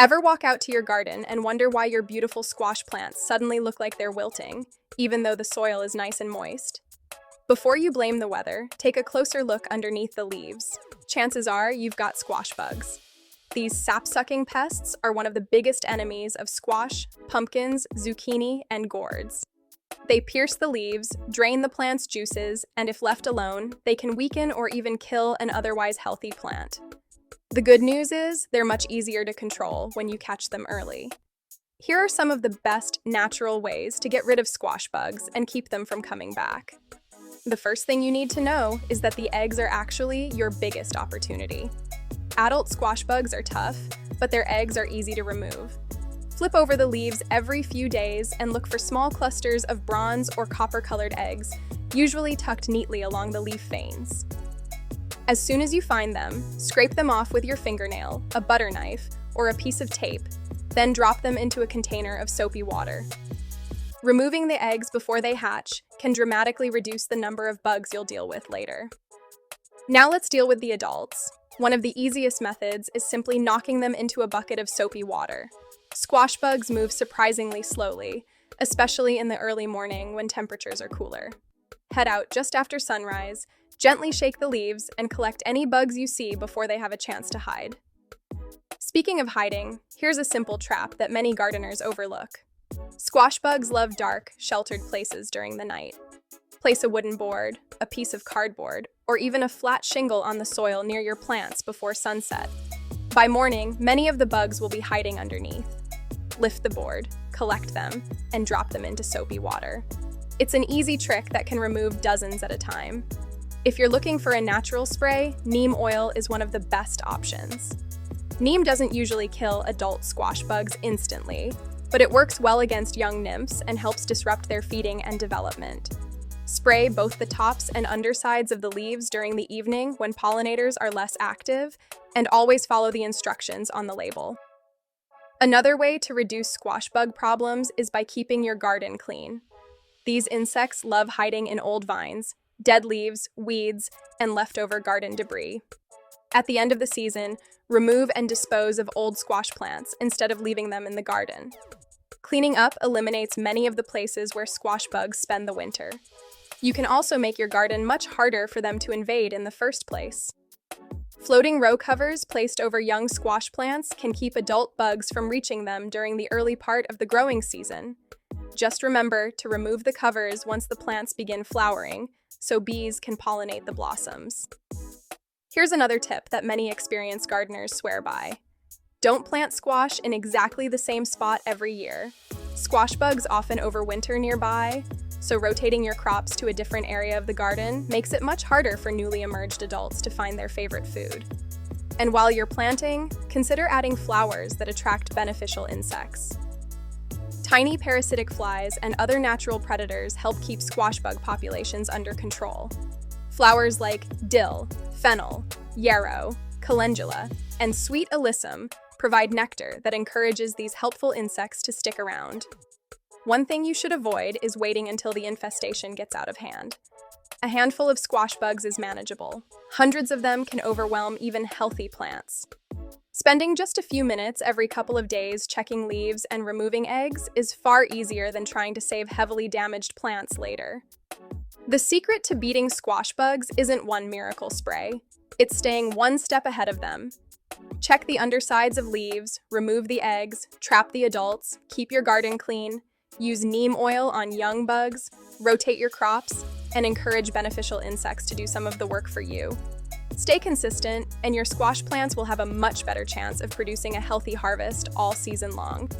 Ever walk out to your garden and wonder why your beautiful squash plants suddenly look like they're wilting, even though the soil is nice and moist? Before you blame the weather, take a closer look underneath the leaves. Chances are you've got squash bugs. These sap-sucking pests are one of the biggest enemies of squash, pumpkins, zucchini, and gourds. They pierce the leaves, drain the plant's juices, and if left alone, they can weaken or even kill an otherwise healthy plant. The good news is they're much easier to control when you catch them early. Here are some of the best natural ways to get rid of squash bugs and keep them from coming back. The first thing you need to know is that the eggs are actually your biggest opportunity. Adult squash bugs are tough, but their eggs are easy to remove. Flip over the leaves every few days and look for small clusters of bronze or copper-colored eggs, usually tucked neatly along the leaf veins. As soon as you find them, scrape them off with your fingernail, a butter knife, or a piece of tape, then drop them into a container of soapy water. Removing the eggs before they hatch can dramatically reduce the number of bugs you'll deal with later. Now let's deal with the adults. One of the easiest methods is simply knocking them into a bucket of soapy water. Squash bugs move surprisingly slowly, especially in the early morning when temperatures are cooler. Head out just after sunrise, gently shake the leaves, and collect any bugs you see before they have a chance to hide. Speaking of hiding, here's a simple trap that many gardeners overlook. Squash bugs love dark, sheltered places during the night. Place a wooden board, a piece of cardboard, or even a flat shingle on the soil near your plants before sunset. By morning, many of the bugs will be hiding underneath. Lift the board, collect them, and drop them into soapy water. It's an easy trick that can remove dozens at a time. If you're looking for a natural spray, neem oil is one of the best options. Neem doesn't usually kill adult squash bugs instantly, but it works well against young nymphs and helps disrupt their feeding and development. Spray both the tops and undersides of the leaves during the evening when pollinators are less active, and always follow the instructions on the label. Another way to reduce squash bug problems is by keeping your garden clean. These insects love hiding in old vines, dead leaves, weeds, and leftover garden debris. At the end of the season, remove and dispose of old squash plants instead of leaving them in the garden. Cleaning up eliminates many of the places where squash bugs spend the winter. You can also make your garden much harder for them to invade in the first place. Floating row covers placed over young squash plants can keep adult bugs from reaching them during the early part of the growing season. Just remember to remove the covers once the plants begin flowering, so bees can pollinate the blossoms. Here's another tip that many experienced gardeners swear by. Don't plant squash in exactly the same spot every year. Squash bugs often overwinter nearby, so rotating your crops to a different area of the garden makes it much harder for newly emerged adults to find their favorite food. And while you're planting, consider adding flowers that attract beneficial insects. Tiny parasitic flies and other natural predators help keep squash bug populations under control. Flowers like dill, fennel, yarrow, calendula, and sweet alyssum provide nectar that encourages these helpful insects to stick around. One thing you should avoid is waiting until the infestation gets out of hand. A handful of squash bugs is manageable. Hundreds of them can overwhelm even healthy plants. Spending just a few minutes every couple of days checking leaves and removing eggs is far easier than trying to save heavily damaged plants later. The secret to beating squash bugs isn't one miracle spray. It's staying one step ahead of them. Check the undersides of leaves, remove the eggs, trap the adults, keep your garden clean, use neem oil on young bugs, rotate your crops, and encourage beneficial insects to do some of the work for you. Stay consistent, and your squash plants will have a much better chance of producing a healthy harvest all season long.